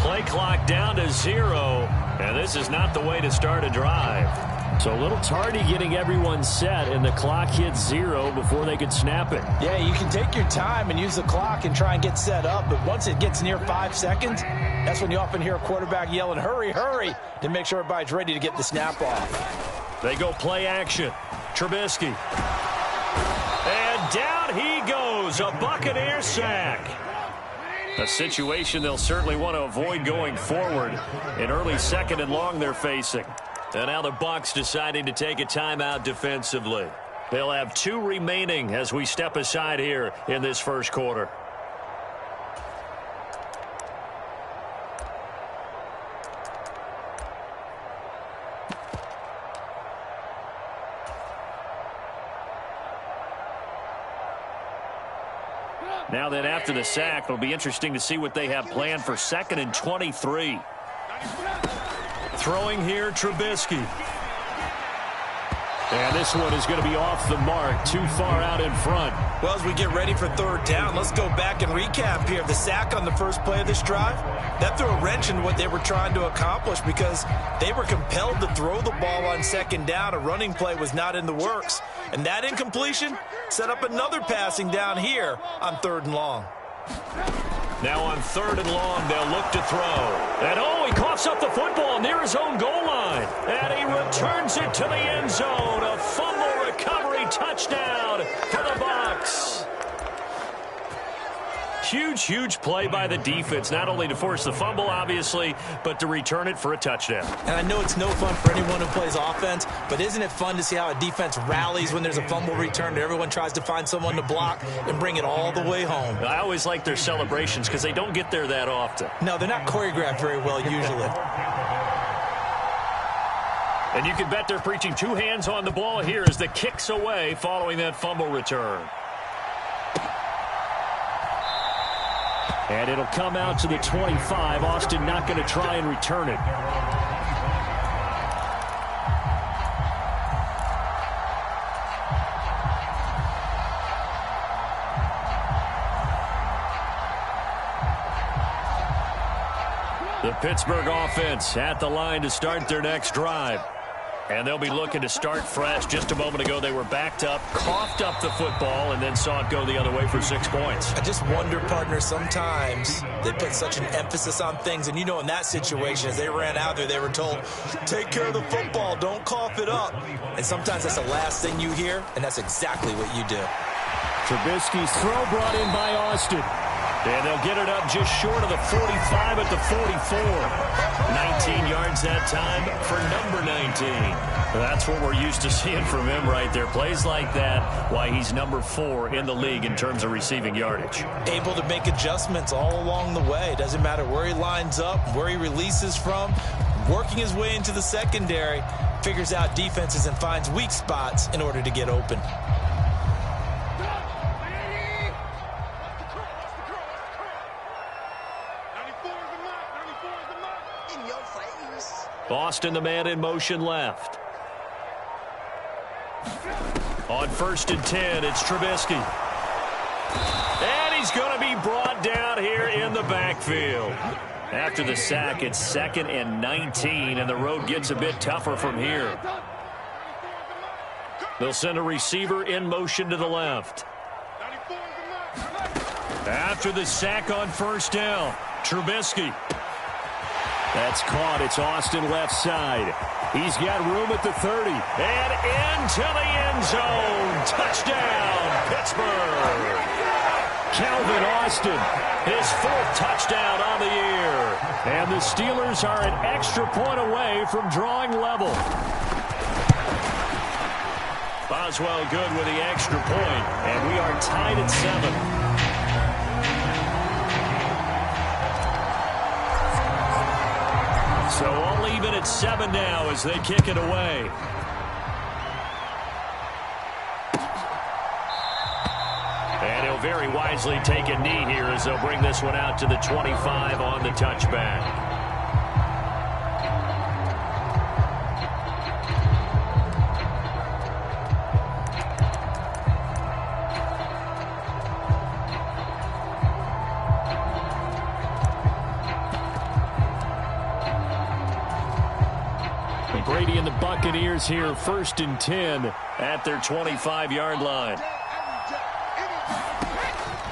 Play clock down to 0, and this is not the way to start a drive. So a little tardy getting everyone set, and the clock hits 0 before they could snap it. Yeah, you can take your time and use the clock and try and get set up, but once it gets near 5 seconds, that's when you often hear a quarterback yelling, hurry, hurry, to make sure everybody's ready to get the snap off. They go play action. Trubisky. And down he goes, a Buccaneer sack. A situation they'll certainly want to avoid going forward. An early 2nd and long they're facing. And now the Bucs deciding to take a timeout defensively. They'll have 2 remaining as we step aside here in this first quarter. Now then, after the sack, it'll be interesting to see what they have planned for 2nd and 23. Throwing here, Trubisky. And this one is going to be off the mark, too far out in front. Well, as we get ready for 3rd down, let's go back and recap here. The sack on the first play of this drive, that threw a wrench in what they were trying to accomplish because they were compelled to throw the ball on 2nd down. A running play was not in the works. And that incompletion set up another passing down here on 3rd and long. Now on 3rd and long, they'll look to throw. And oh, he coughs up the football near his own goal line. And he returns it to the end zone. A fumble recovery touchdown for the Bucs. Huge, huge play by the defense, not only to force the fumble, obviously, but to return it for a touchdown. And I know it's no fun for anyone who plays offense, but isn't it fun to see how a defense rallies when there's a fumble return and everyone tries to find someone to block and bring it all the way home? I always like their celebrations because they don't get there that often. No, they're not choreographed very well usually. And you can bet they're preaching 2 hands on the ball here as the kick's away following that fumble return. And it'll come out to the 25. Austin not going to try and return it. The Pittsburgh offense at the line to start their next drive. And they'll be looking to start fresh. Just a moment ago, they were backed up, coughed up the football, and then saw it go the other way for 6 points. I just wonder, partner, sometimes they put such an emphasis on things. And, you know, in that situation, as they ran out there, they were told, take care of the football, don't cough it up. And sometimes that's the last thing you hear, and that's exactly what you do. Trubisky's throw brought in by Austin. And they'll get it up just short of the 45 at the 44. 19 yards that time for number 19. That's what we're used to seeing from him right there. Plays like that, why he's number 4 in the league in terms of receiving yardage. Able to make adjustments all along the way. Doesn't matter where he lines up, where he releases from. Working his way into the secondary, figures out defenses and finds weak spots in order to get open. Boston, the man in motion left. On 1st and 10, it's Trubisky. And he's going to be brought down here in the backfield. After the sack, it's 2nd and 19, and the road gets a bit tougher from here. They'll send a receiver in motion to the left. After the sack on 1st down, Trubisky. That's caught. It's Austin left side. He's got room at the 30. And into the end zone. Touchdown, Pittsburgh. Calvin Austin, his 4th touchdown on the year. And the Steelers are an extra point away from drawing level. Boswell good with the extra point. And we are tied at 7. So all even at 7 now as they kick it away. And he'll very wisely take a knee here as they'll bring this one out to the 25 on the touchback. Brady and the Buccaneers here, 1st and 10 at their 25-yard line.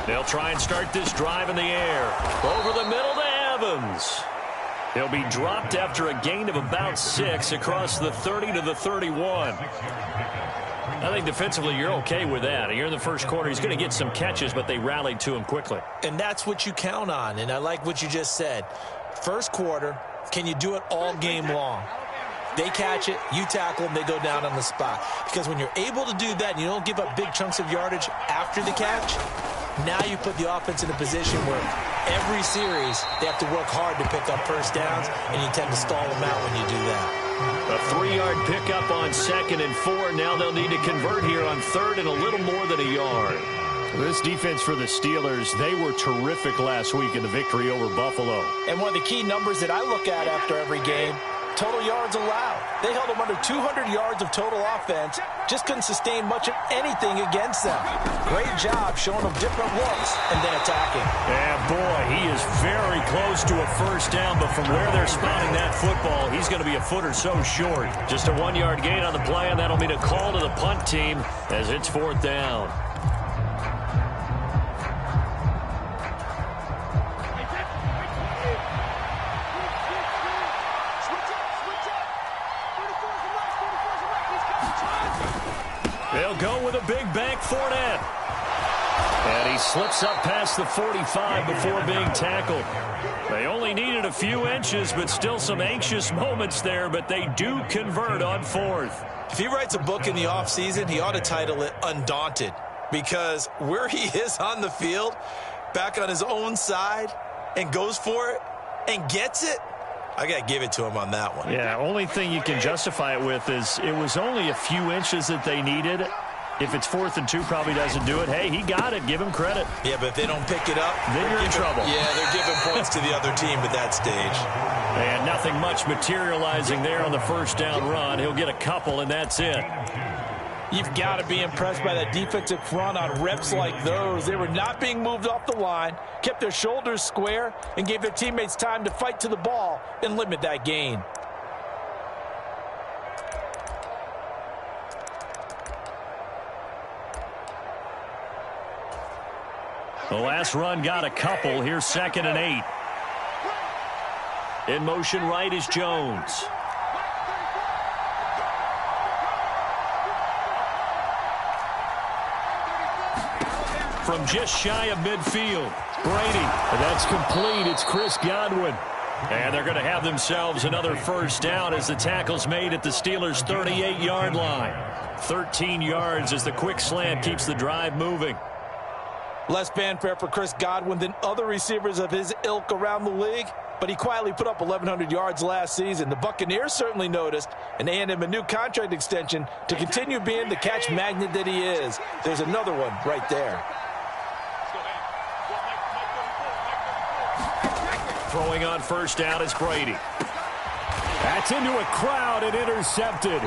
They'll try and start this drive in the air. Over the middle to Evans. He'll be dropped after a gain of about 6 across the 30 to the 31. I think defensively you're okay with that. Here in the first quarter, he's going to get some catches, but they rallied to him quickly. And that's what you count on, and I like what you just said. First quarter, can you do it all game long? They catch it, you tackle them, they go down on the spot. Because when you're able to do that and you don't give up big chunks of yardage after the catch, now you put the offense in a position where every series they have to work hard to pick up first downs, and you tend to stall them out when you do that. A 3-yard pickup on 2nd and 4. Now they'll need to convert here on 3rd and a little more than a yard. This defense for the Steelers, they were terrific last week in the victory over Buffalo. And one of the key numbers that I look at after every game, total yards allowed. They held them under 200 yards of total offense, just couldn't sustain much of anything against them. Great job showing them different looks and then attacking. And boy, he is very close to a first down, but from where they're spotting that football, he's going to be a foot or so short. Just a 1-yard gain on the play, and that'll mean a call to the punt team as it's 4th down. They'll go with a big bank Fournette. And he slips up past the 45 before being tackled. They only needed a few inches, but still some anxious moments there, but they do convert on 4th. If he writes a book in the offseason, he ought to title it Undaunted, because where he is on the field, back on his own side, and goes for it and gets it, I got to give it to him on that one. Yeah, only thing you can justify it with is it was only a few inches that they needed. If it's 4th and 2, probably doesn't do it. Hey, he got it. Give him credit. Yeah, but if they don't pick it up, then you're in trouble. Yeah, they're giving points to the other team at that stage. And nothing much materializing there on the first down run. He'll get a couple, and that's it. You've got to be impressed by that defensive front on reps like those. They were not being moved off the line, kept their shoulders square, and gave their teammates time to fight to the ball and limit that gain. The last run got a couple. Here's 2nd and 8. In motion right is Jones. From just shy of midfield, Brady. That's complete. It's Chris Godwin. And they're going to have themselves another first down as the tackle's made at the Steelers' 38-yard line. 13 yards as the quick slant keeps the drive moving. Less fanfare for Chris Godwin than other receivers of his ilk around the league, but he quietly put up 1,100 yards last season. The Buccaneers certainly noticed, and they handed him a new contract extension to continue being the catch magnet that he is. There's another one right there. Throwing on first down is Brady. That's into a crowd and intercepted.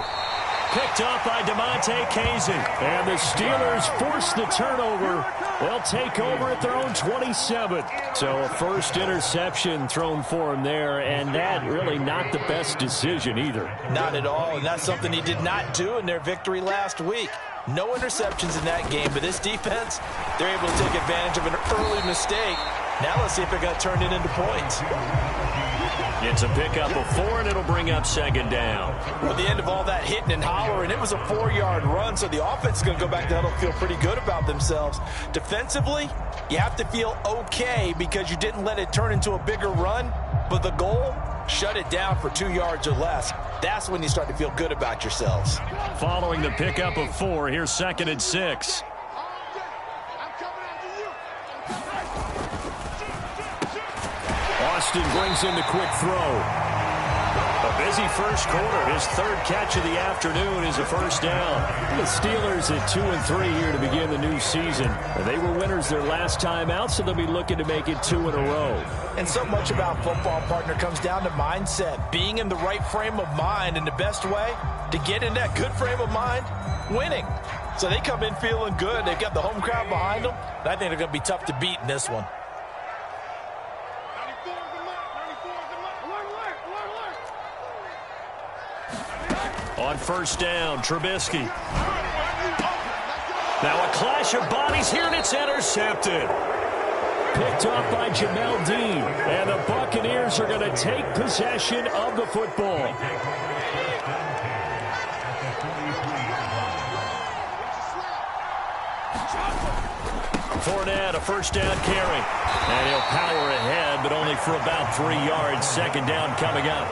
Picked up by DeMonte Kazin. And the Steelers force the turnover. They'll take over at their own 27. So a first interception thrown for him there, and that really not the best decision either. Not at all, and that's something he did not do in their victory last week. No interceptions in that game, but this defense, they're able to take advantage of an early mistake. Now let's see if they're going to turn it into points. It's a pickup of 4, and it'll bring up 2nd down. With the end of all that hitting and hollering, it was a 4-yard run, so the offense is going to go back to huddle, feel pretty good about themselves. Defensively, you have to feel okay because you didn't let it turn into a bigger run, but the goal, shut it down for 2 yards or less. That's when you start to feel good about yourselves. Following the pickup of 4, here's 2nd and 6. Austin brings in the quick throw. A busy first quarter. His 3rd catch of the afternoon is a first down. The Steelers at 2-3 here to begin the new season. They were winners their last time out, so they'll be looking to make it 2 in a row. And so much about football, partner, comes down to mindset. Being in the right frame of mind, and the best way to get in that good frame of mind, winning. So they come in feeling good. They've got the home crowd behind them, and I think they're going to be tough to beat in this one. On first down, Trubisky. Now a clash of bodies here, and it's intercepted. Picked off by Jamel Dean. And the Buccaneers are going to take possession of the football. Fournette, a first down carry. And he'll power ahead, but only for about 3 yards. Second down coming up.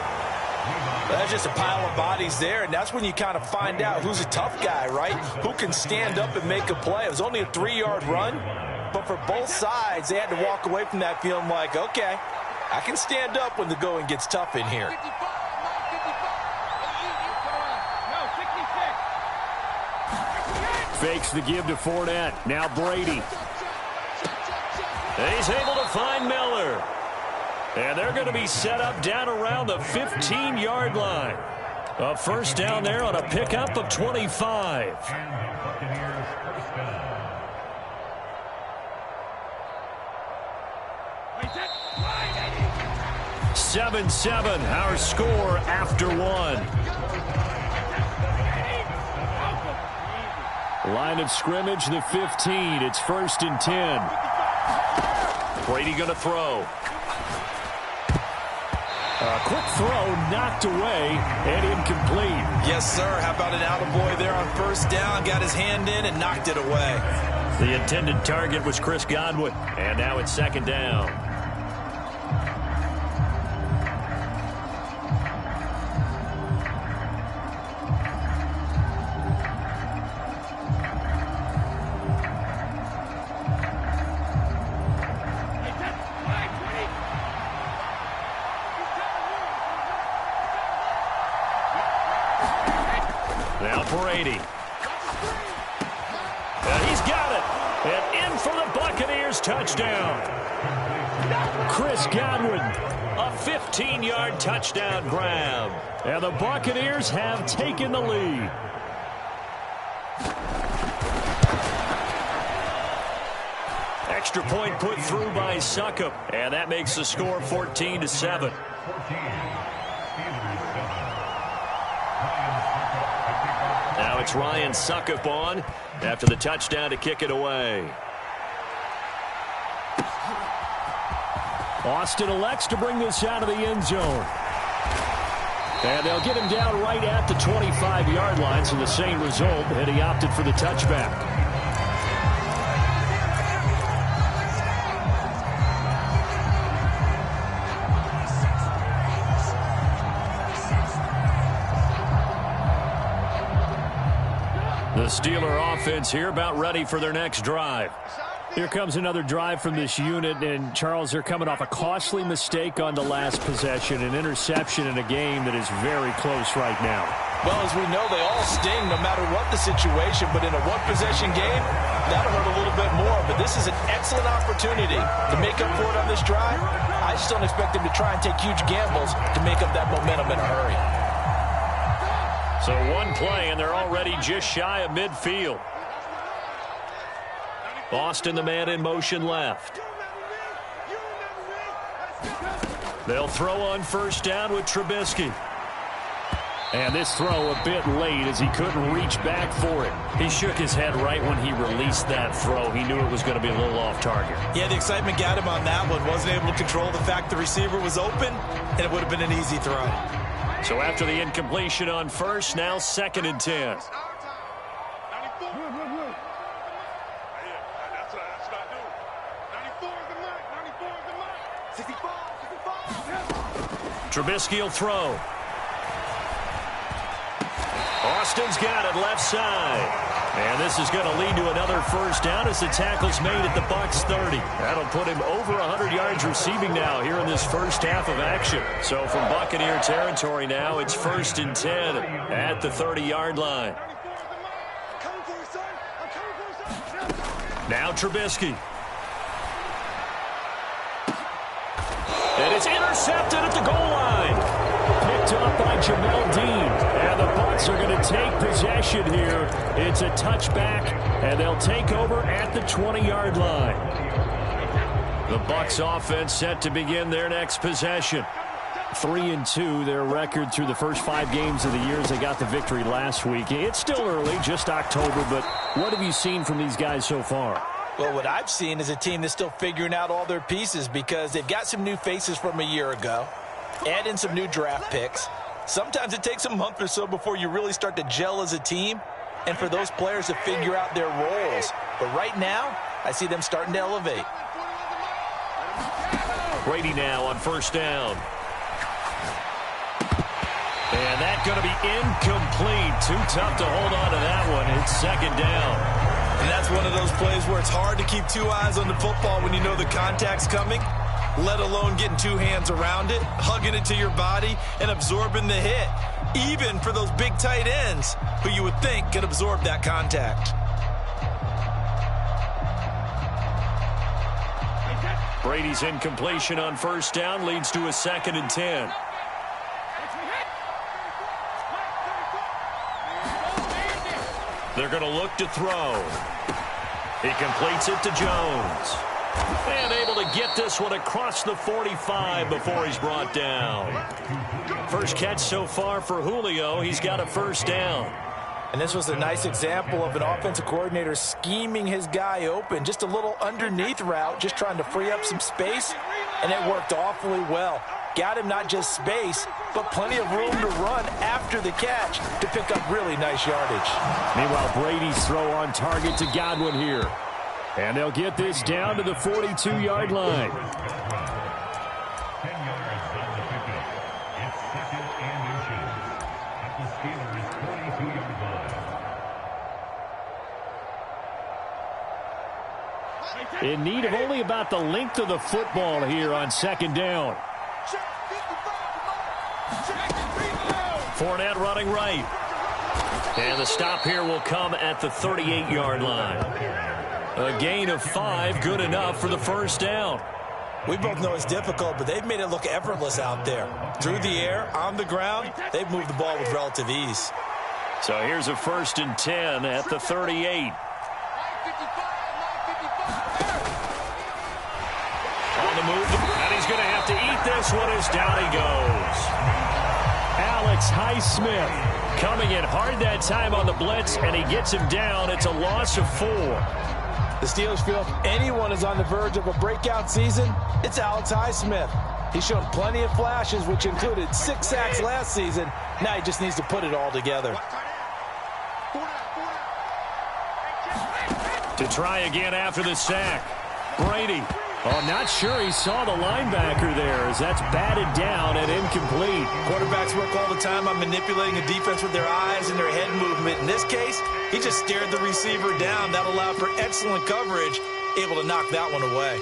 That's just a pile of bodies there, and that's when you kind of find out who's a tough guy, right? Who can stand up and make a play. It was only a 3-yard run, but for both sides, they had to walk away from that feeling like, okay, I can stand up when the going gets tough in here. Fakes the give to Fournette. Now Brady. He's able to find Miller. And they're going to be set up down around the 15-yard line. A first down there on a pickup of 25. 7-7, our score after one. Line of scrimmage, the 15. It's 1st and 10. Brady going to throw. A quick throw knocked away and incomplete. Yes, sir. How about an attaboy there on first down? Got his hand in and knocked it away. The intended target was Chris Godwin. And now it's 2nd down. Now Brady. And he's got it. And in for the Buccaneers touchdown. Chris Godwin, a 15-yard touchdown grab. And the Buccaneers have taken the lead. Extra point put through by Succop. And that makes the score 14-7. Now it's Ryan Succop on after the touchdown to kick it away. Austin elects to bring this out of the end zone. And they'll get him down right at the 25-yard line, so the same result, and he opted for the touchback. The Steeler offense here about ready for their next drive. Here comes another drive from this unit, and Charles, they're coming off a costly mistake on the last possession, an interception in a game that is very close right now. Well, as we know, they all sting no matter what the situation, but in a one-possession game, that'll hurt a little bit more. But this is an excellent opportunity to make up for it on this drive. I just don't expect them to try and take huge gambles to make up that momentum in a hurry. So one play, and they're already just shy of midfield. Boston, the man in motion left. They'll throw on first down with Trubisky. And this throw a bit late as he couldn't reach back for it. He shook his head right when he released that throw. He knew it was going to be a little off target. Yeah, the excitement got him on that one. Wasn't able to control the fact the receiver was open, and it would have been an easy throw. So after the incompletion on first, now 2nd and 10. Trubisky will throw. Austin's got it left side. And this is going to lead to another first down as the tackle's made at the Bucs 30. That'll put him over 100 yards receiving now here in this first half of action. So from Buccaneer territory now, it's 1st and 10 at the 30-yard line. Now Trubisky. And it's intercepted at the goal line. Picked up by Jamel Dean. And the Bucs are going to take possession here. It's a touchback, and they'll take over at the 20-yard line. The Bucs offense set to begin their next possession. 3-2, their record through the first 5 games of the year as they got the victory last week. It's still early, just October, but what have you seen from these guys so far? Well, what I've seen is a team that's still figuring out all their pieces because they've got some new faces from a year ago, add in some new draft picks. Sometimes it takes a month or so before you really start to gel as a team and for those players to figure out their roles. But right now, I see them starting to elevate. Brady now on first down. And that's going to be incomplete. Too tough to hold on to that one. It's second down. And that's one of those plays where it's hard to keep 2 eyes on the football when you know the contact's coming, let alone getting 2 hands around it, hugging it to your body, and absorbing the hit, even for those big tight ends who you would think can absorb that contact. Brady's incompletion on first down leads to a 2nd and 10. They're going to look to throw. He completes it to Jones. And able to get this one across the 45 before he's brought down. First catch so far for Julio. He's got a first down. And this was a nice example of an offensive coordinator scheming his guy open. Just a little underneath route, just trying to free up some space. And it worked awfully well. Got him not just space, but plenty of room to run after the catch to pick up really nice yardage. Meanwhile, Brady's throw on target to Godwin here. And they'll get this down to the 42-yard line. In need of only about the length of the football here on second down. Fournette running right. And the stop here will come at the 38-yard line. A gain of 5, good enough for the first down. We both know it's difficult, but they've made it look effortless out there. Through the air, on the ground, they've moved the ball with relative ease. So here's a 1st and 10 at the 38. On the move, and he's going to have to eat this one as down he goes. Alex Highsmith coming in hard that time on the blitz, and he gets him down. It's a loss of 4. The Steelers feel if anyone is on the verge of a breakout season, it's Alex Highsmith. He's shown plenty of flashes, which included 6 sacks last season. Now he just needs to put it all together. To try again after the sack. Brady. Oh, not sure he saw the linebacker there as that's batted down and incomplete. Quarterbacks work all the time on manipulating a defense with their eyes and their head movement. In this case, he just stared the receiver down. That allowed for excellent coverage, able to knock that one away.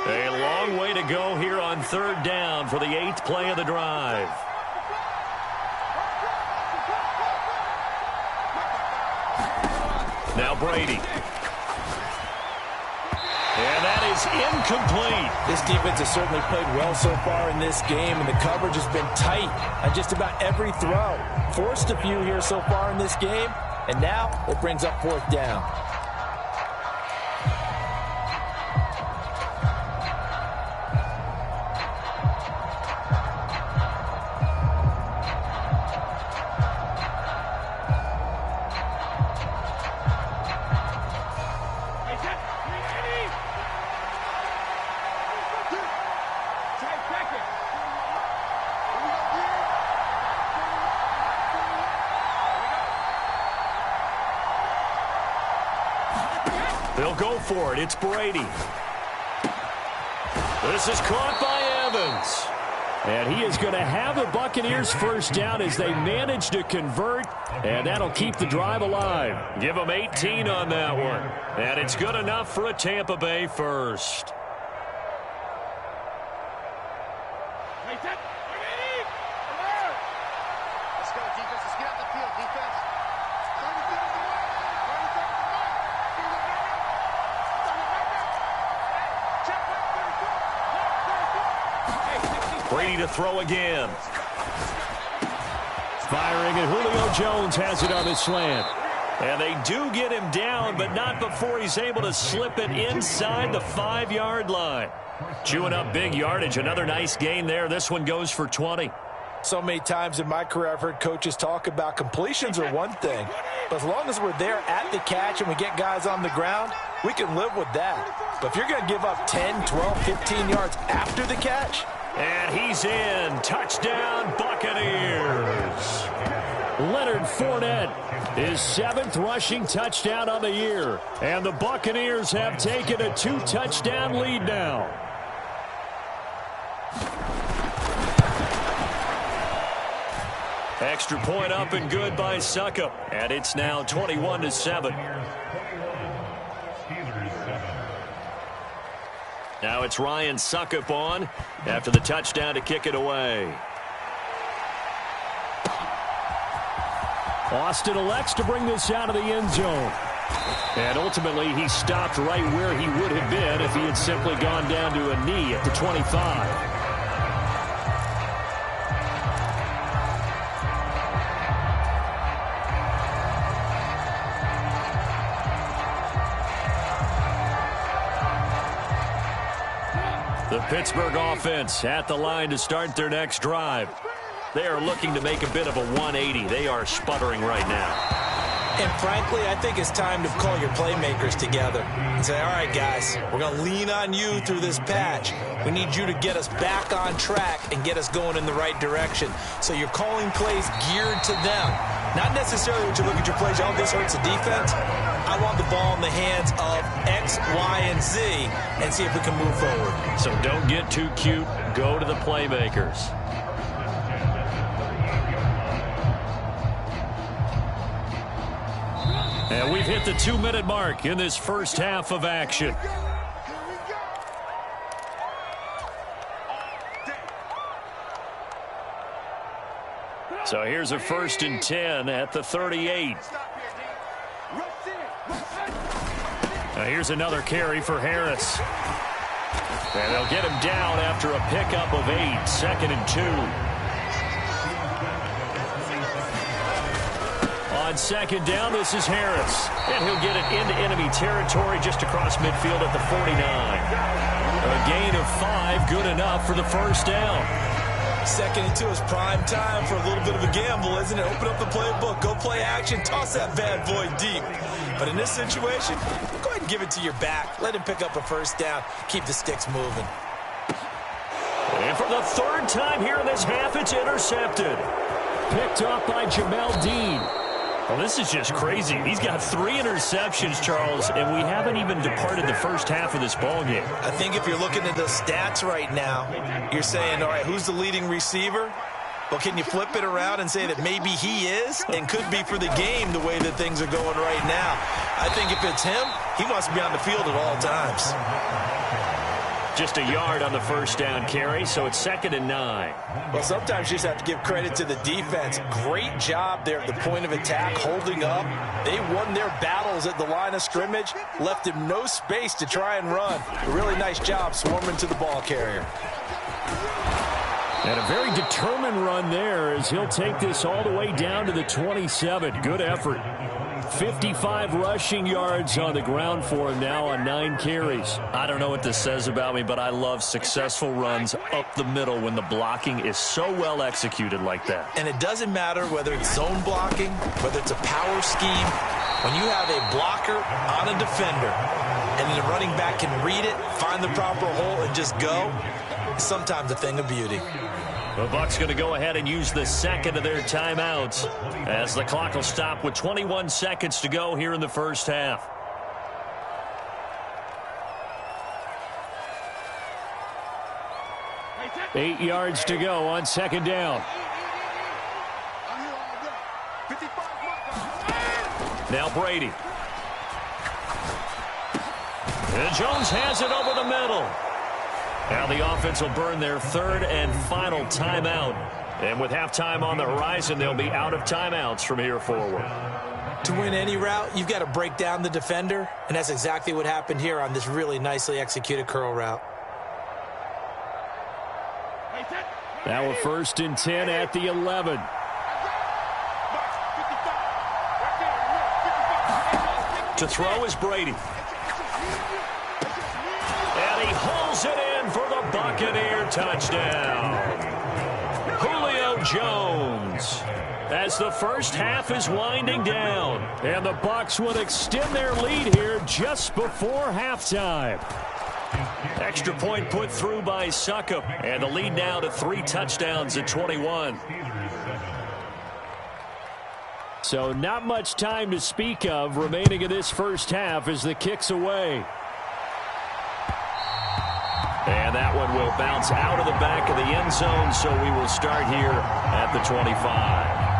A long way to go here on third down for the 8th play of the drive. Now Brady. And that is incomplete. This defense has certainly played well so far in this game, and the coverage has been tight on just about every throw. Forced a few here so far in this game, and now it brings up 4th down. They'll go for it. It's Brady. This is caught by Evans. And he is going to have the Buccaneers first down as they manage to convert. And that'll keep the drive alive. Give them 18 on that one. And it's good enough for a Tampa Bay first. Brady to throw again. Firing, and Julio Jones has it on his slant. And they do get him down, but not before he's able to slip it inside the 5-yard line. Chewing up big yardage. Another nice gain there. This one goes for 20. So many times in my career I've heard coaches talk about completions are one thing. But as long as we're there at the catch and we get guys on the ground, we can live with that. But if you're going to give up 10, 12, 15 yards after the catch. And he's in. Touchdown, Buccaneers. Leonard Fournette, his 7th rushing touchdown on the year. And the Buccaneers have taken a 2-touchdown lead now. Extra point up and good by Succop. And it's now 21-7. Now it's Ryan Succop on after the touchdown to kick it away. Austin elects to bring this out of the end zone. And ultimately, he stopped right where he would have been if he had simply gone down to a knee at the 25. The Pittsburgh offense at the line to start their next drive. They are looking to make a bit of a 180. They are sputtering right now. And frankly, I think it's time to call your playmakers together and say, all right, guys, we're going to lean on you through this patch. We need you to get us back on track and get us going in the right direction. So you're calling plays geared to them. Not necessarily when you look at your plays, oh, this hurts the defense. I want the ball in the hands of X, Y, and Z and see if we can move forward. So don't get too cute. Go to the playmakers. And we've hit the 2-minute mark in this first half of action. So here's a 1st and 10 at the 38. Now here's another carry for Harris. And they'll get him down after a pickup of 8, 2nd and 2. On 2nd down, this is Harris. And he'll get it into enemy territory just across midfield at the 49. A gain of 5, good enough for the 1st down. 2nd and 2 is prime time for a little bit of a gamble, isn't it? Open up the playbook, go play action, toss that bad boy deep. But in this situation, go ahead and give it to your back. Let him pick up a 1st down, keep the sticks moving. And for the 3rd time here in this half, it's intercepted. Picked up by Jamel Dean. Well, this is just crazy. He's got 3 interceptions, Charles, and we haven't even departed the first half of this ballgame. I think if you're looking at the stats right now, you're saying, all right, who's the leading receiver? Well, can you flip it around and say that maybe he is and could be for the game the way that things are going right now? I think if it's him, he wants to be on the field at all times. Just a yard on the 1st down carry, so it's 2nd and 9. Well, sometimes you just have to give credit to the defense. Great job there at the point of attack, holding up. They won their battles at the line of scrimmage, left him no space to try and run. A really nice job swarming to the ball carrier. And a very determined run there as he'll take this all the way down to the 27. Good effort. 55 rushing yards on the ground for him now on 9 carries. I don't know what this says about me, but I love successful runs up the middle when the blocking is so well executed like that. And it doesn't matter whether it's zone blocking, whether it's a power scheme. When you have a blocker on a defender and the running back can read it, find the proper hole, and just go, it's sometimes a thing of beauty. The Bucs going to go ahead and use the 2nd of their timeouts as the clock will stop with 21 seconds to go here in the first half. Eight yards to go on 2nd down. Now Brady. And Jones has it over the middle. Now the offense will burn their 3rd and final timeout. And with halftime on the horizon, they'll be out of timeouts from here forward. To win any route, you've got to break down the defender, and that's exactly what happened here on this really nicely executed curl route. Now a 1st and 10 at the 11. To throw is Brady. And he hauls it in for the Buccaneer touchdown. Julio Jones. As the first half is winding down. And the Bucs would extend their lead here just before halftime. Extra point put through by Succop. And the lead now to 3 touchdowns at 21. So not much time to speak of remaining in this first half as the kick's away. And that one will bounce out of the back of the end zone, so we will start here at the 25.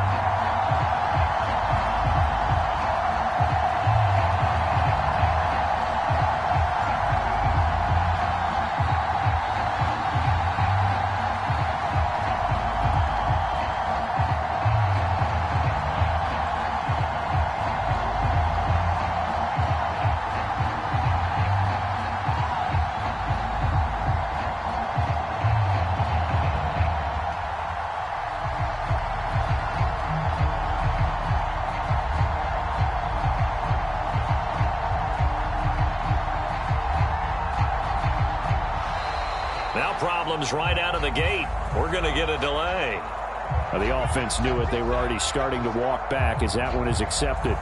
Now problems right out of the gate. We're going to get a delay. Well, the offense knew it. They were already starting to walk back as that one is accepted.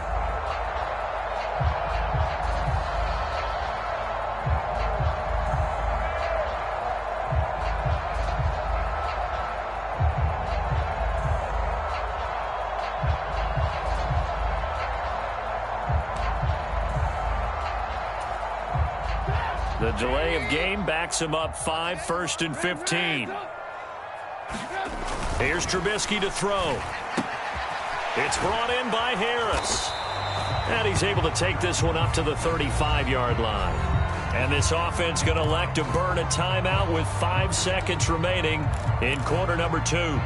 The delay of game backs him up 5, 1st and 15. Here's Trubisky to throw. It's brought in by Harris. And he's able to take this one up to the 35-yard line. And this offense going to elect to burn a timeout with 5 seconds remaining in quarter number 2.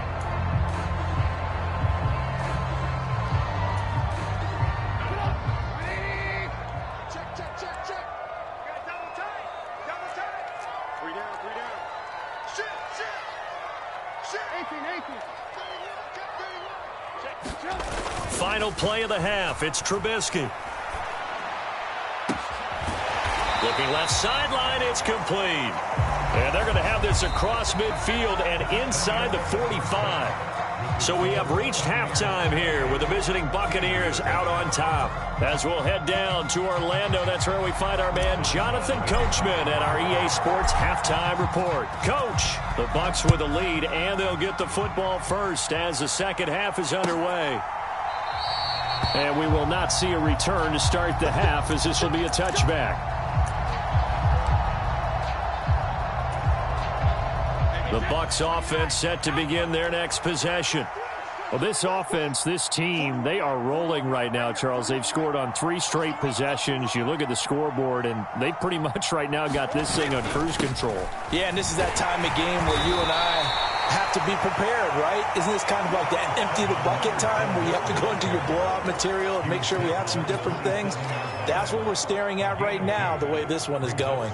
Final play of the half. It's Trubisky. Looking left sideline. It's complete. And they're going to have this across midfield and inside the 45. So we have reached halftime here with the visiting Buccaneers out on top. As we'll head down to Orlando, that's where we find our man Jonathan Coachman at our EA Sports Halftime Report. Coach, the Bucs with a lead, and they'll get the football first as the second half is underway. And we will not see a return to start the half as this will be a touchback. The Bucs offense set to begin their next possession. Well, this offense, this team, they are rolling right now, Charles. They've scored on 3 straight possessions. You look at the scoreboard, and they pretty much right now got this thing on cruise control. Yeah, and this is that time of game where you and I have to be prepared, right? Isn't this kind of like that empty the bucket time where you have to go into your blowout material and make sure we have some different things? That's what we're staring at right now, the way this one is going.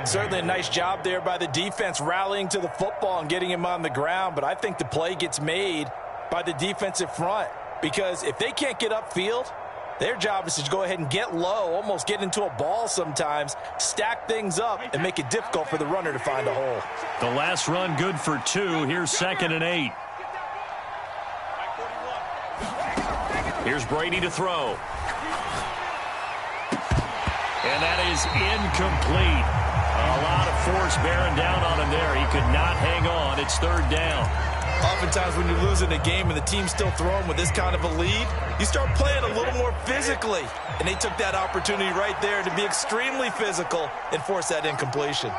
Certainly a nice job there by the defense rallying to the football and getting him on the ground, but I think the play gets made by the defensive front, because if they can't get upfield, their job is to go ahead and get low, almost get into a ball sometimes, stack things up, and make it difficult for the runner to find a hole. The last run good for 2. Here's 2nd and 8. Here's Brady to throw. And that is incomplete. A lot of force bearing down on him there. He could not hang on. It's 3rd down. Oftentimes when you're losing a game and the team's still throwing with this kind of a lead, you start playing a little more physically. And they took that opportunity right there to be extremely physical and force that incompletion.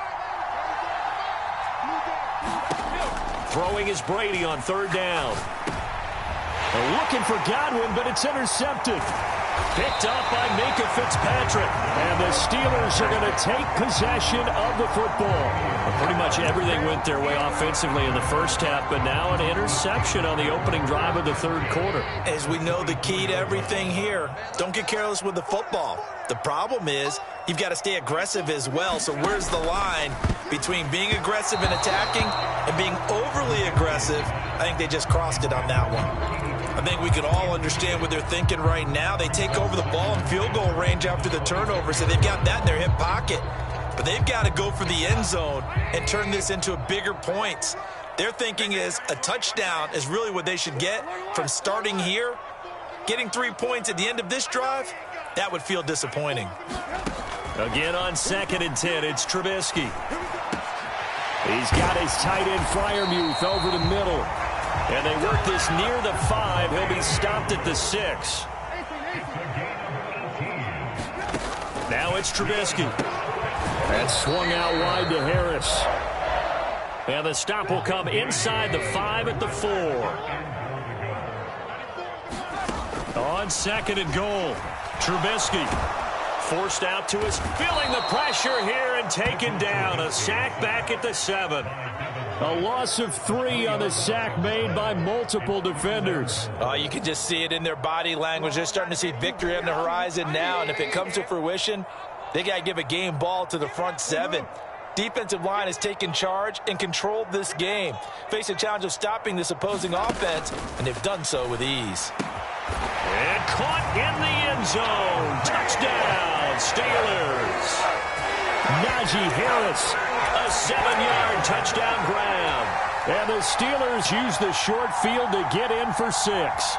Throwing is Brady on 3rd down. They're looking for Godwin, but it's intercepted. Picked up by Minkah Fitzpatrick. And the Steelers are going to take possession of the football. Pretty much everything went their way offensively in the first half, but now an interception on the opening drive of the 3rd quarter. As we know, the key to everything here, don't get careless with the football. The problem is you've got to stay aggressive as well. So where's the line between being aggressive and attacking and being overly aggressive? I think they just crossed it on that one. I think we can all understand what they're thinking right now. They take over the ball in field goal range after the turnover, so they've got that in their hip pocket. But they've got to go for the end zone and turn this into bigger points. Their thinking is a touchdown is really what they should get from starting here. Getting 3 points at the end of this drive, that would feel disappointing. Again on 2nd and 10, it's Trubisky. He's got his tight end Freiermuth over the middle. And they work this near the 5. He'll be stopped at the 6. Now it's Trubisky. That's swung out wide to Harris. And the stop will come inside the 5 at the 4. On 2nd and goal, Trubisky forced out to his, feeling the pressure here and taken down. A sack back at the 7. A loss of 3 on the sack made by multiple defenders. Oh, you can just see it in their body language. They're starting to see victory on the horizon now, and if it comes to fruition, they got to give a game ball to the front 7. Defensive line has taken charge and controlled this game. Face a challenge of stopping this opposing offense, and they've done so with ease. And caught in the end zone. Touchdown, Steelers. Najee Harris, a 7-yard touchdown grab. And the Steelers use the short field to get in for 6.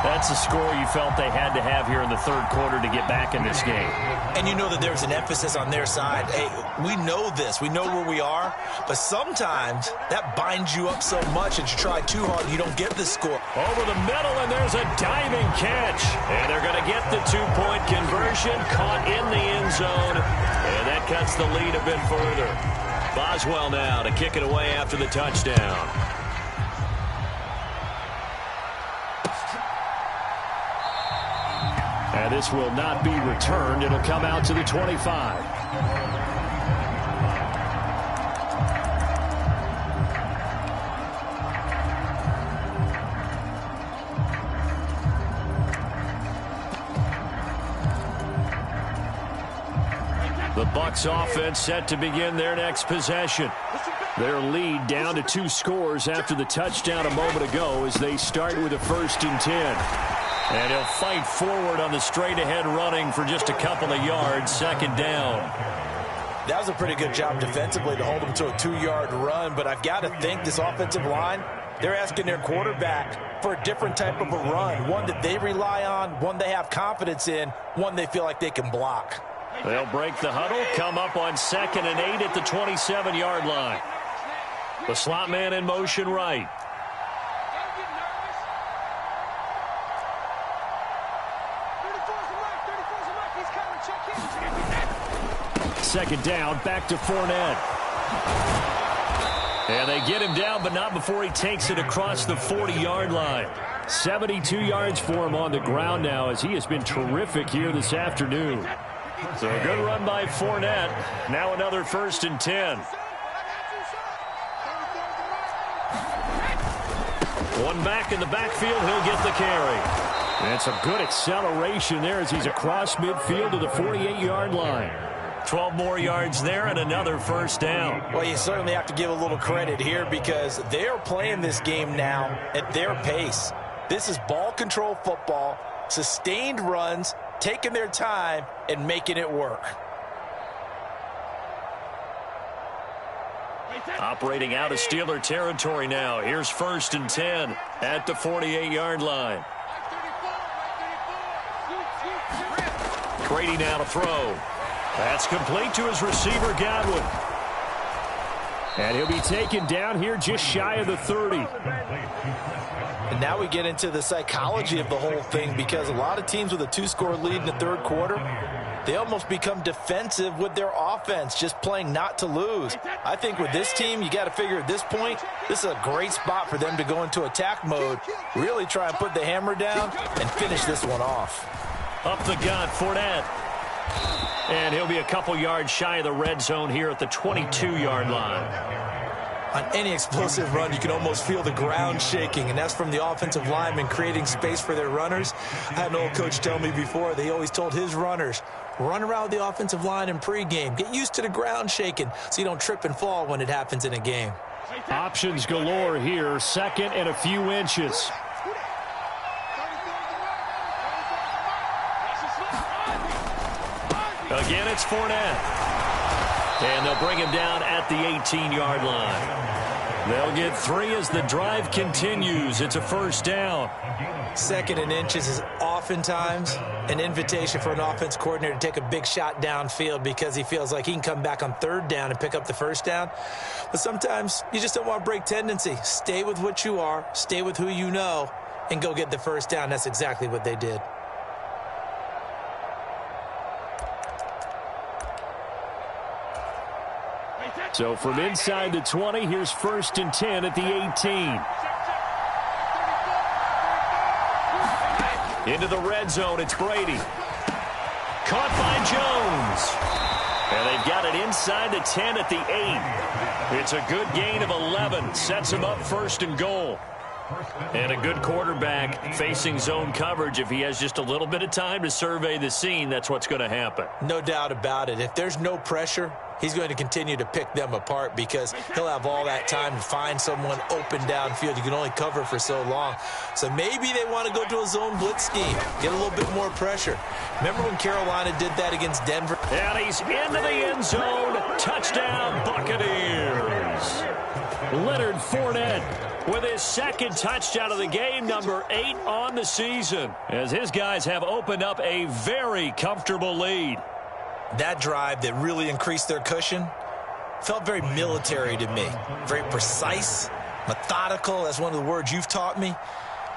That's a score you felt they had to have here in the 3rd quarter to get back in this game. And you know that there's an emphasis on their side. Hey, we know this. We know where we are. But sometimes that binds you up so much that you try too hard and you don't get the score. Over the middle, and there's a diving catch. And they're going to get the 2-point conversion, caught in the end zone. And that cuts the lead a bit further. Boswell now to kick it away after the touchdown. And this will not be returned. It'll come out to the 25. The Bucs offense set to begin their next possession. Their lead down to 2 scores after the touchdown a moment ago as they start with a 1st and 10. And he'll fight forward on the straight-ahead running for just a couple of yards, 2nd down. That was a pretty good job defensively to hold him to a 2-yard run, but I've got to think this offensive line, they're asking their quarterback for a different type of a run, one that they rely on, one they have confidence in, one they feel like they can block. They'll break the huddle, come up on 2nd and 8 at the 27-yard line. The slot man in motion right. Second down, back to Fournette. And they get him down, but not before he takes it across the 40-yard line. 72 yards for him on the ground now as he has been terrific here this afternoon. So a good run by Fournette. Now another 1st and 10. One back in the backfield, he'll get the carry. And it's a good acceleration there as he's across midfield to the 48-yard line. 12 more yards there and another 1st down. Well, you certainly have to give a little credit here because they are playing this game now at their pace. This is ball control football, sustained runs, taking their time and making it work. Operating out of Steeler territory now. Here's 1st and 10 at the 48-yard line. Grady now to throw. That's complete to his receiver, Godwin. And he'll be taken down here just shy of the 30. And now we get into the psychology of the whole thing because a lot of teams with a 2-score lead in the 3rd quarter, they almost become defensive with their offense, just playing not to lose. I think with this team, you got to figure at this point, this is a great spot for them to go into attack mode, really try and put the hammer down and finish this one off. Up the gut, Fournette. And he'll be a couple yards shy of the red zone here at the 22-yard line. On any explosive run, you can almost feel the ground shaking, and that's from the offensive linemen creating space for their runners. I had an old coach tell me before, they always told his runners, run around the offensive line in pregame. Get used to the ground shaking so you don't trip and fall when it happens in a game. Options galore here, 2nd and a few inches. Again, it's Fournette. And they'll bring him down at the 18-yard line. They'll get 3 as the drive continues. It's a first down. 2nd and inches is oftentimes an invitation for an offense coordinator to take a big shot downfield because he feels like he can come back on 3rd down and pick up the first down. But sometimes you just don't want to break tendency. Stay with what you are, stay with who you know, and go get the first down. That's exactly what they did. So from inside the 20, here's 1st and 10 at the 18. Into the red zone, it's Brady. Caught by Jones. And they've got it inside the 10 at the 8. It's a good gain of 11. Sets him up 1st and goal. And a good quarterback facing zone coverage. If he has just a little bit of time to survey the scene, that's what's going to happen. No doubt about it. If there's no pressure, he's going to continue to pick them apart because he'll have all that time to find someone open downfield. You can only cover for so long. So maybe they want to go to a zone blitz scheme, get a little bit more pressure. Remember when Carolina did that against Denver? And he's into the end zone. Touchdown, Buccaneers. Leonard Fournette with his 2nd touchdown of the game, number 8 on the season, as his guys have opened up a very comfortable lead. That drive that really increased their cushion felt very military to me. Very precise, methodical, that's one of the words you've taught me,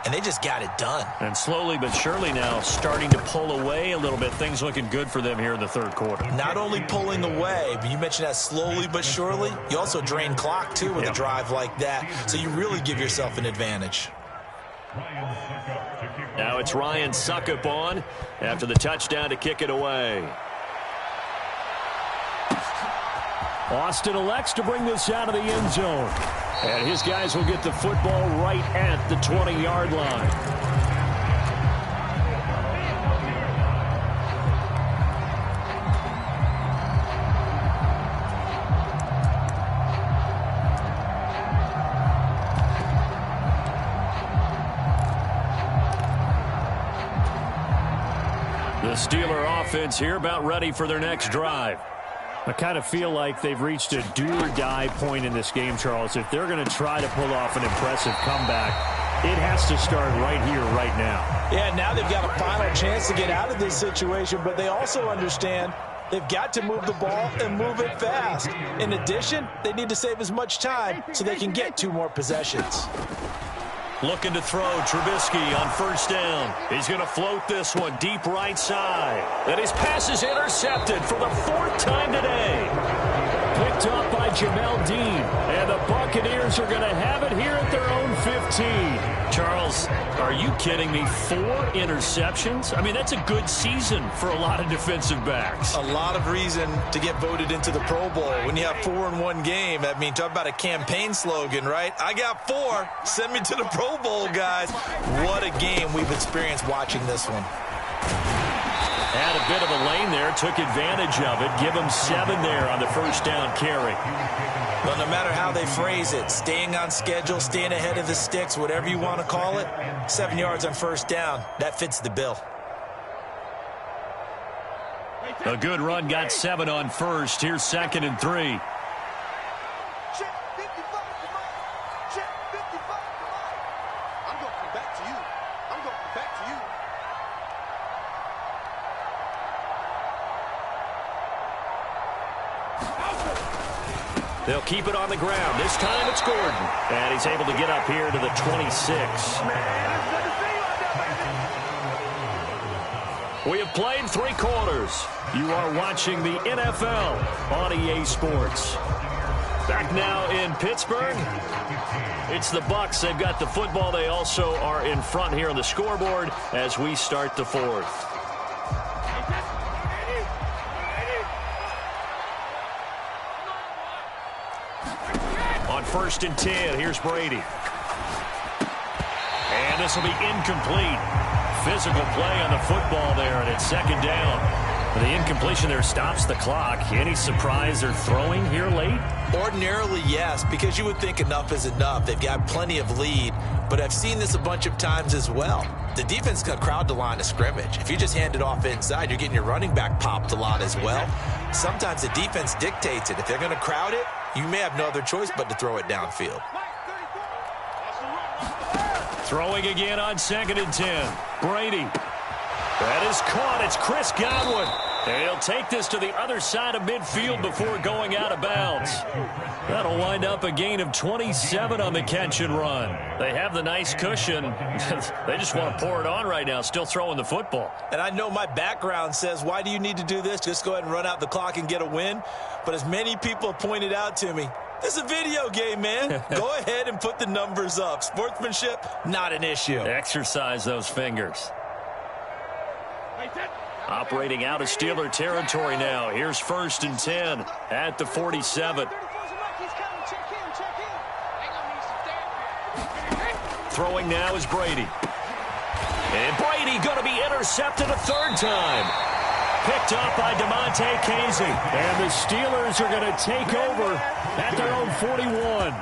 and they just got it done. And slowly but surely now starting to pull away a little bit. Things looking good for them here in the 3rd quarter. Not only pulling away, but you mentioned that slowly but surely. You also drain clock, too, with a drive like that, so you really give yourself an advantage. Now it's Ryan Suckup on after the touchdown to kick it away. Austin elects to bring this out of the end zone. And his guys will get the football right at the 20-yard line. The Steeler offense here about ready for their next drive. I kind of feel like they've reached a do-or-die point in this game, Charles. If they're going to try to pull off an impressive comeback, it has to start right here, right now. Yeah, now they've got a final chance to get out of this situation, but they also understand they've got to move the ball and move it fast. In addition, they need to save as much time so they can get 2 more possessions. Looking to throw, Trubisky on 1st down. He's going to float this one deep right side. And his pass is intercepted for the 4th time today. Picked up by Jamel Dean. And the Buccaneers are going to have it here at their own 15. Charles, are you kidding me? 4 interceptions? I mean, that's a good season for a lot of defensive backs. A lot of reason to get voted into the Pro Bowl. When you have 4 in one game, I mean, talk about a campaign slogan, right? I got 4. Send me to the Pro Bowl, guys. What a game we've experienced watching this one. Had a bit of a lane there, took advantage of it. Give him 7 there on the 1st down carry. Well, no matter how they phrase it, staying on schedule, staying ahead of the sticks, whatever you want to call it, 7 yards on 1st down, that fits the bill. A good run, got 7 on 1st. Here's 2nd and 3. They'll keep it on the ground. This time it's Gordon. And he's able to get up here to the 26. We have played 3 quarters. You are watching the NFL on EA Sports. Back now in Pittsburgh. It's the Bucs. They've got the football. They also are in front here on the scoreboard as we start the 4th. On 1st and 10, here's Brady. And this will be incomplete. Physical play on the football there, and it's 2nd down. The incompletion there stops the clock. Any surprise they're throwing here late? Ordinarily, yes, because you would think enough is enough. They've got plenty of lead, but I've seen this a bunch of times as well. The defense can crowd the line of scrimmage. If you just hand it off inside, you're getting your running back popped a lot as well. Sometimes the defense dictates it. If they're going to crowd it, you may have no other choice but to throw it downfield. Throwing again on 2nd and 10. Brady. That is caught. It's Chris Godwin. And he'll take this to the other side of midfield before going out of bounds. That'll wind up a gain of 27 on the catch and run. They have the nice cushion. They just want to pour it on right now, still throwing the football. And I know my background says, why do you need to do this? Just go ahead and run out the clock and get a win. But as many people have pointed out to me, this is a video game, man. Go ahead and put the numbers up. Sportsmanship, not an issue. Exercise those fingers. Operating out of Steeler territory now. Here's 1st and 10 at the 47. Throwing now is Brady. And Brady going to be intercepted a 3rd time. Picked up by DeMonte Casey. And the Steelers are going to take over at their own 41.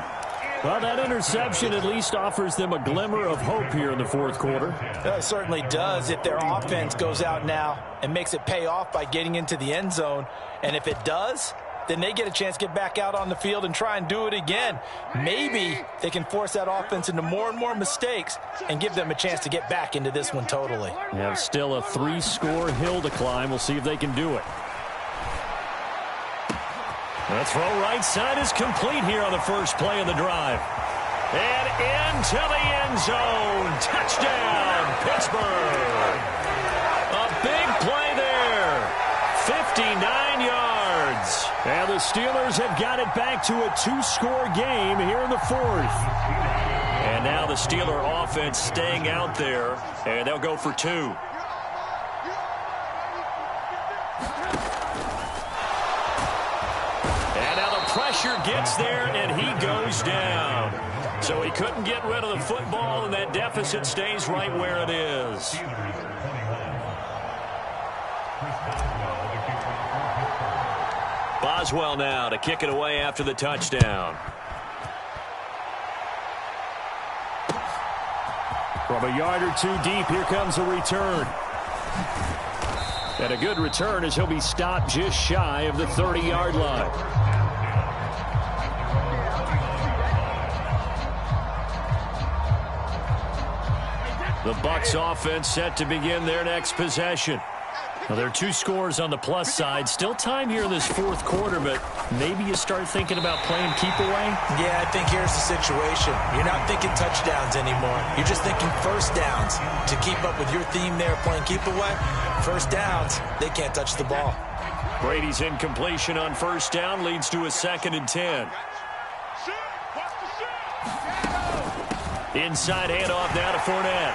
Well, that interception at least offers them a glimmer of hope here in the 4th quarter. It certainly does if their offense goes out now and makes it pay off by getting into the end zone. And if it does, then they get a chance to get back out on the field and try and do it again. Maybe they can force that offense into more and more mistakes and give them a chance to get back into this one totally. Yeah, still a 3-score hill to climb. We'll see if they can do it. The throw right side is complete here on the first play of the drive. And into the end zone. Touchdown, Pittsburgh. A big play there. 59 yards. And the Steelers have got it back to a 2-score game here in the 4th. And now the Steeler offense staying out there. And they'll go for 2. Pressure gets there, and he goes down. So he couldn't get rid of the football, and that deficit stays right where it is. Boswell now to kick it away after the touchdown. From a yard or 2 deep, here comes a return. And a good return as he'll be stopped just shy of the 30-yard line. The Bucs offense set to begin their next possession. Now, there are 2 scores on the plus side. Still time here in this 4th quarter, but maybe you start thinking about playing keep away? Yeah, I think here's the situation. You're not thinking touchdowns anymore. You're just thinking first downs. To keep up with your theme there, playing keep away, first downs, they can't touch the ball. Brady's incompletion on 1st down leads to a 2nd and 10. Inside handoff now to Fournette.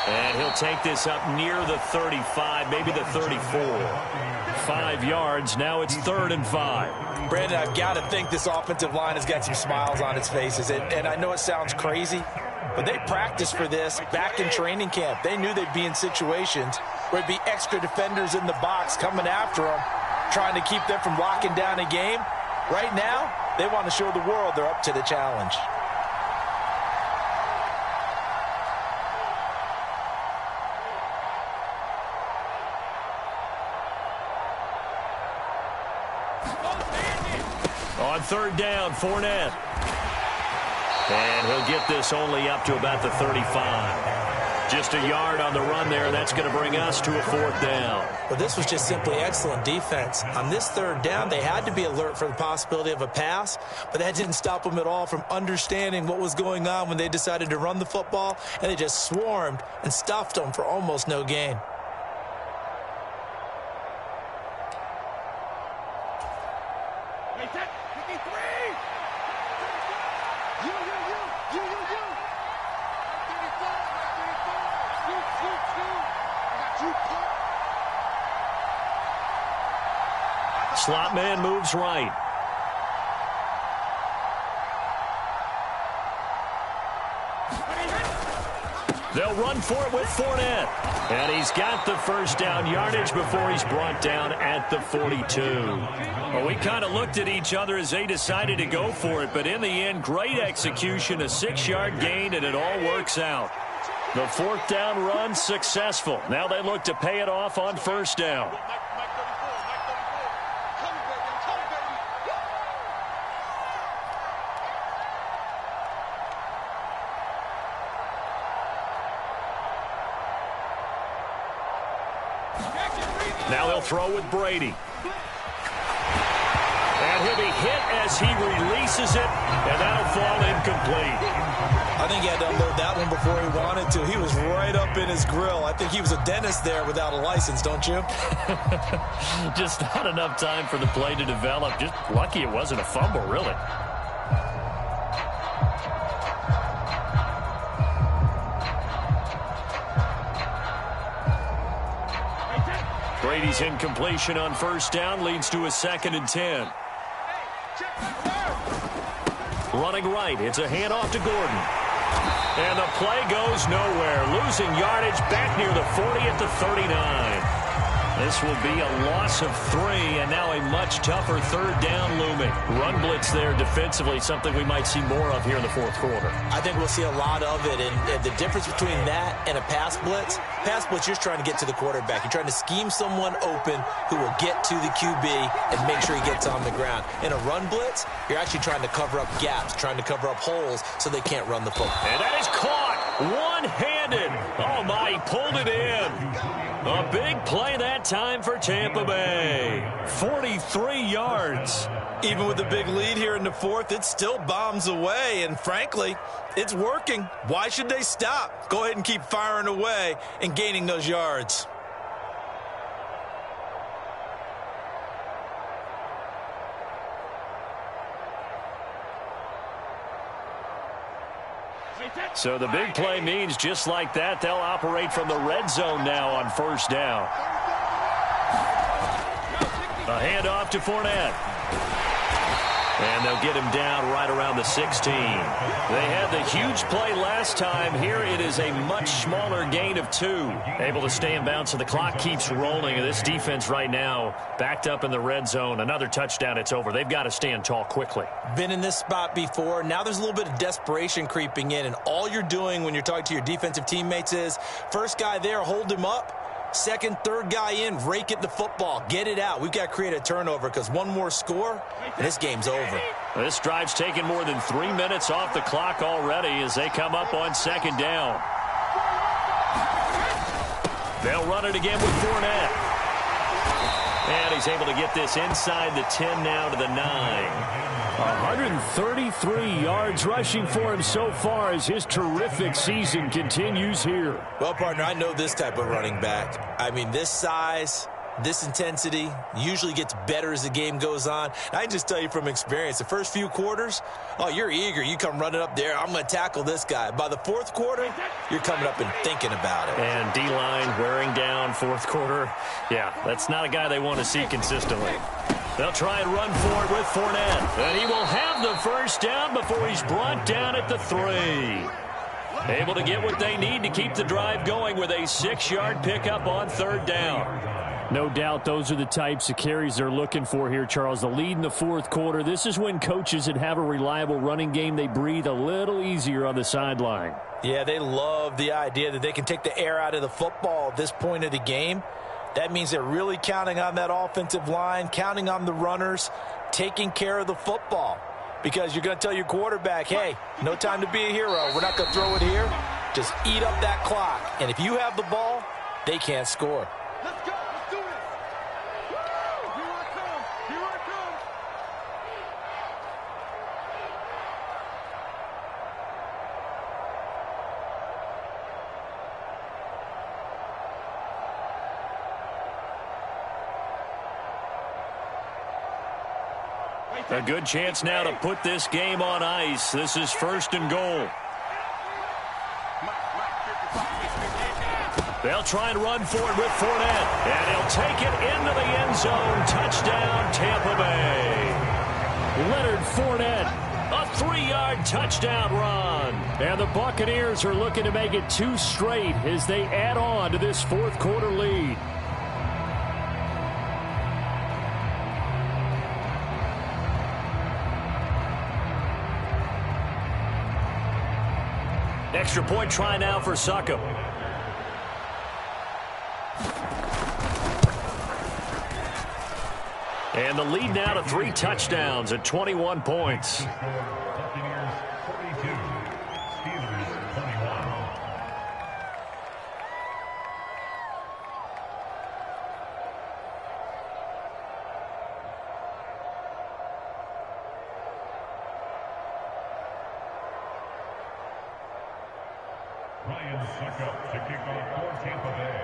And he'll take this up near the 35, maybe the 34. 5 yards. Now it's 3rd and 5. Brandon, I've got to think this offensive line has got some smiles on its faces. And I know it sounds crazy, but they practiced for this back in training camp. They knew they'd be in situations where there'd be extra defenders in the box coming after them, trying to keep them from locking down a game. Right now, they want to show the world they're up to the challenge. On 3rd down, Fournette. And he'll get this only up to about the 35. Just a yard on the run there, and that's going to bring us to a 4th down. Well, this was just simply excellent defense. On this 3rd down, they had to be alert for the possibility of a pass, but that didn't stop them at all from understanding what was going on when they decided to run the football, and they just swarmed and stuffed them for almost no gain. Slot man moves right. They'll run for it with Fournette. And he's got the first down yardage before he's brought down at the 42. Well, we kind of looked at each other as they decided to go for it, but in the end, great execution, a 6-yard gain, and it all works out. The fourth down run successful. Now they look to pay it off on first down. Now they'll throw with Brady. And he'll be hit as he releases it, and that'll fall incomplete. I think he had to unload that one before he wanted to. He was right up in his grill. I think he was a dentist there without a license, don't you? Just not enough time for the play to develop. Just lucky it wasn't a fumble, really. Brady's incompletion on first down leads to a 2nd and 10. Running right, it's a handoff to Gordon. And the play goes nowhere. Losing yardage back near the 40 at the 39. This will be a loss of 3, and now a much tougher third down looming. Run blitz there defensively, something we might see more of here in the fourth quarter. I think we'll see a lot of it, and the difference between that and a pass blitz, you're just trying to get to the quarterback. You're trying to scheme someone open who will get to the QB and make sure he gets on the ground. In a run blitz, you're actually trying to cover up gaps, trying to cover up holes so they can't run the football. And that is caught one-handed. Oh, my, he pulled it in. A big play that time for Tampa Bay. 43 yards. Even with the big lead here in the fourth, it still bombs away, and frankly, it's working. Why should they stop? Go ahead and keep firing away and gaining those yards. So the big play means just like that, they'll operate from the red zone now on first down. A handoff to Fournette. And they'll get him down right around the 16. They had the huge play last time. Here it is a much smaller gain of 2. Able to stay in bounds, so the clock keeps rolling. And this defense right now backed up in the red zone. Another touchdown, it's over. They've got to stand tall quickly. Been in this spot before. Now there's a little bit of desperation creeping in. And all you're doing when you're talking to your defensive teammates is, first guy there, hold him up. Second, third guy in, rake at the football. Get it out. We've got to create a turnover because one more score, and this game's over. This drive's taken more than 3 minutes off the clock already as they come up on second down. They'll run it again with Fournette. And he's able to get this inside the 10 now to the 9. 133 yards rushing for him so far as his terrific season continues here. Well, partner, I know this type of running back. I mean, this size, this intensity usually gets better as the game goes on. I can just tell you from experience, the first few quarters, oh, you're eager. You come running up there, I'm going to tackle this guy. By the fourth quarter, you're coming up and thinking about it. And D-line wearing down fourth quarter. Yeah, that's not a guy they want to see consistently. They'll try and run for it with Fournette. And he will have the first down before he's brought down at the 3. Able to get what they need to keep the drive going with a 6-yard pickup on third down. No doubt those are the types of carries they're looking for here, Charles. The lead in the fourth quarter. This is when coaches that have a reliable running game, they breathe a little easier on the sideline. Yeah, they love the idea that they can take the air out of the football at this point of the game. That means they're really counting on that offensive line, counting on the runners, taking care of the football. Because you're going to tell your quarterback, hey, no time to be a hero. We're not going to throw it here. Just eat up that clock. And if you have the ball, they can't score. Let's go. Let's do this. Woo! Here I come. Here I come. A good chance now to put this game on ice. This is first and goal. They'll try and run for it with Fournette. And he'll take it into the end zone. Touchdown, Tampa Bay. Leonard Fournette, a 3-yard 50-yard touchdown run. And the Buccaneers are looking to make it 2 straight as they add on to this fourth quarter lead. Extra point try now for Succop. And the lead now to 3 touchdowns at 21 points. Buccaneers 42, Steelers 21. Ryan Succop to kick off for Tampa Bay.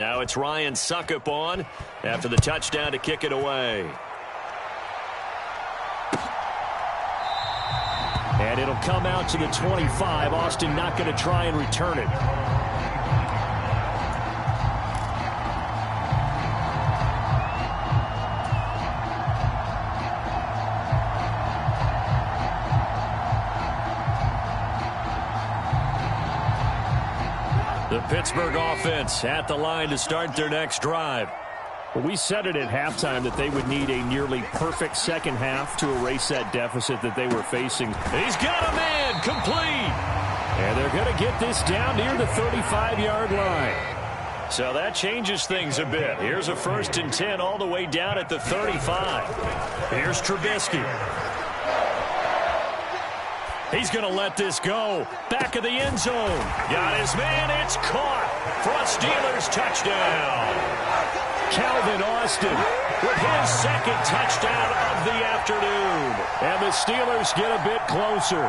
Now it's Ryan Succop on after the touchdown to kick it away. And it'll come out to the 25. Austin not going to try and return it. The Pittsburgh offense at the line to start their next drive. Well, we said it at halftime that they would need a nearly perfect second half to erase that deficit that they were facing. He's got a man complete. And they're going to get this down near the 35-yard line. So that changes things a bit. Here's a 1st and 10 all the way down at the 35. Here's Trubisky. He's going to let this go. Back of the end zone. Got his man. It's caught for a Steelers touchdown. Calvin Austin with his 2nd touchdown of the afternoon. And the Steelers get a bit closer.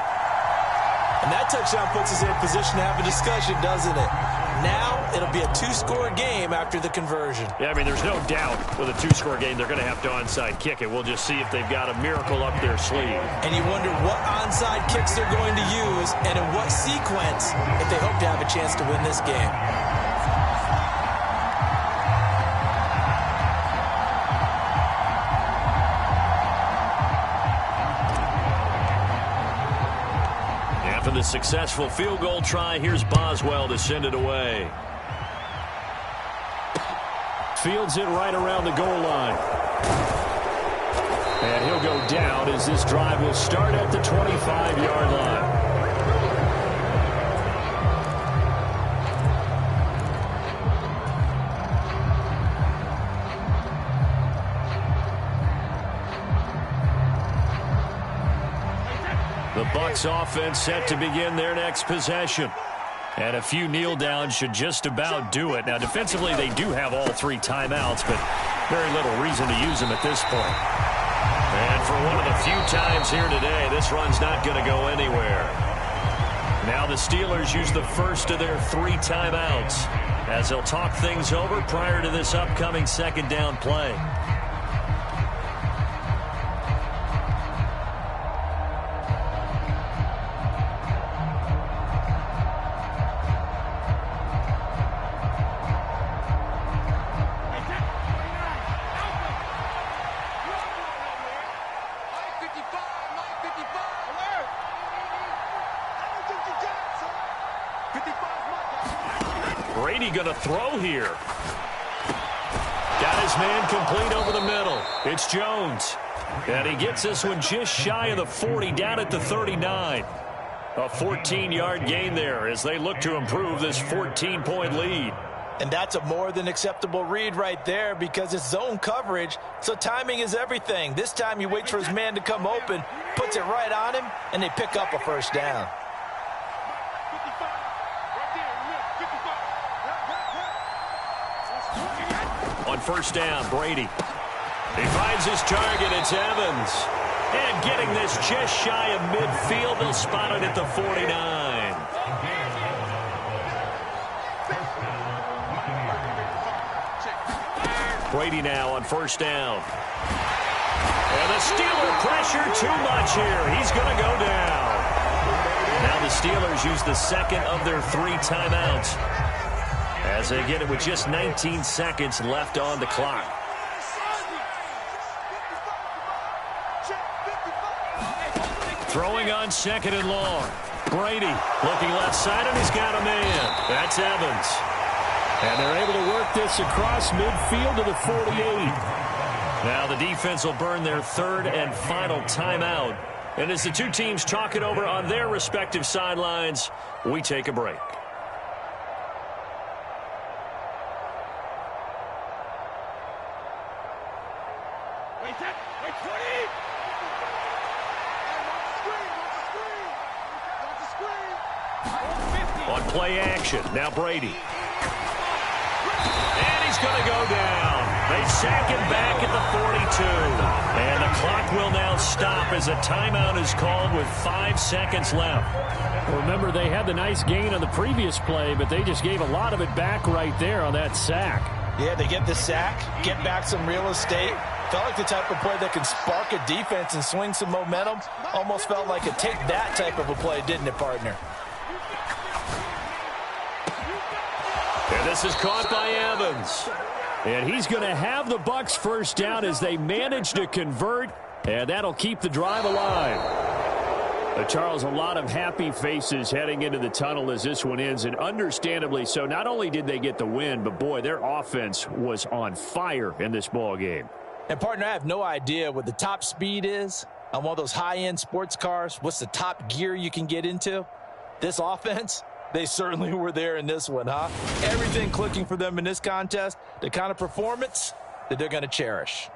And that touchdown puts us in a position to have a discussion, doesn't it? Now it'll be a 2-score game after the conversion. Yeah, I mean, there's no doubt with a 2-score game they're going to have to onside kick it. We'll just see if they've got a miracle up their sleeve. And you wonder what onside kicks they're going to use and in what sequence if they hope to have a chance to win this game. After the successful field goal try, here's Boswell to send it away. Fields it right around the goal line. And he'll go down as this drive will start at the 25-yard line. The Bucs offense set to begin their next possession. And a few kneel downs should just about do it. Now, defensively, they do have all 3 timeouts, but very little reason to use them at this point. And for one of the few times here today, this run's not going to go anywhere. Now the Steelers use the first of their 3 timeouts as they'll talk things over prior to this upcoming 2nd down play. Brady going to throw here. Got his man complete over the middle. It's Jones. And he gets this one just shy of the 40, down at the 39. A 14-yard gain there as they look to improve this 14-point lead. And that's a more than acceptable read right there because it's zone coverage, so timing is everything. This time you wait for his man to come open, puts it right on him, and they pick up a 1st down. On 1st down, Brady. He finds his target. It's Evans. And getting this just shy of midfield, they'll spot it at the 49. Brady now on 1st down. And the Steeler pressure too much here. He's going to go down. Now the Steelers use the 2nd of their 3 timeouts as they get it with just 19 seconds left on the clock. Throwing on second and long. Brady looking left side, and he's got a man. That's Evans. And they're able to work this across midfield to the 48. Now the defense will burn their third and final timeout. And as the two teams talk it over on their respective sidelines, we take a break. On play action, now Brady. And he's going to go down. They sack him back at the 42. And the clock will now stop as a timeout is called with 5 seconds left. Well, remember, they had the nice gain on the previous play, but they just gave a lot of it back right there on that sack. Yeah, they get the sack, get back some real estate. Felt like the type of play that can spark a defense and swing some momentum. Almost felt like a take that type of a play, didn't it, partner? And this is caught by Evans. And he's going to have the Bucs first down as they manage to convert, and that'll keep the drive alive. Charles, a lot of happy faces heading into the tunnel as this one ends, and understandably so. Not only did they get the win, but, boy, their offense was on fire in this ball game. And, partner, I have no idea what the top speed is on one of those high-end sports cars. What's the top gear you can get into? This offense, they certainly were there in this one, huh? Everything clicking for them in this contest, the kind of performance that they're going to cherish.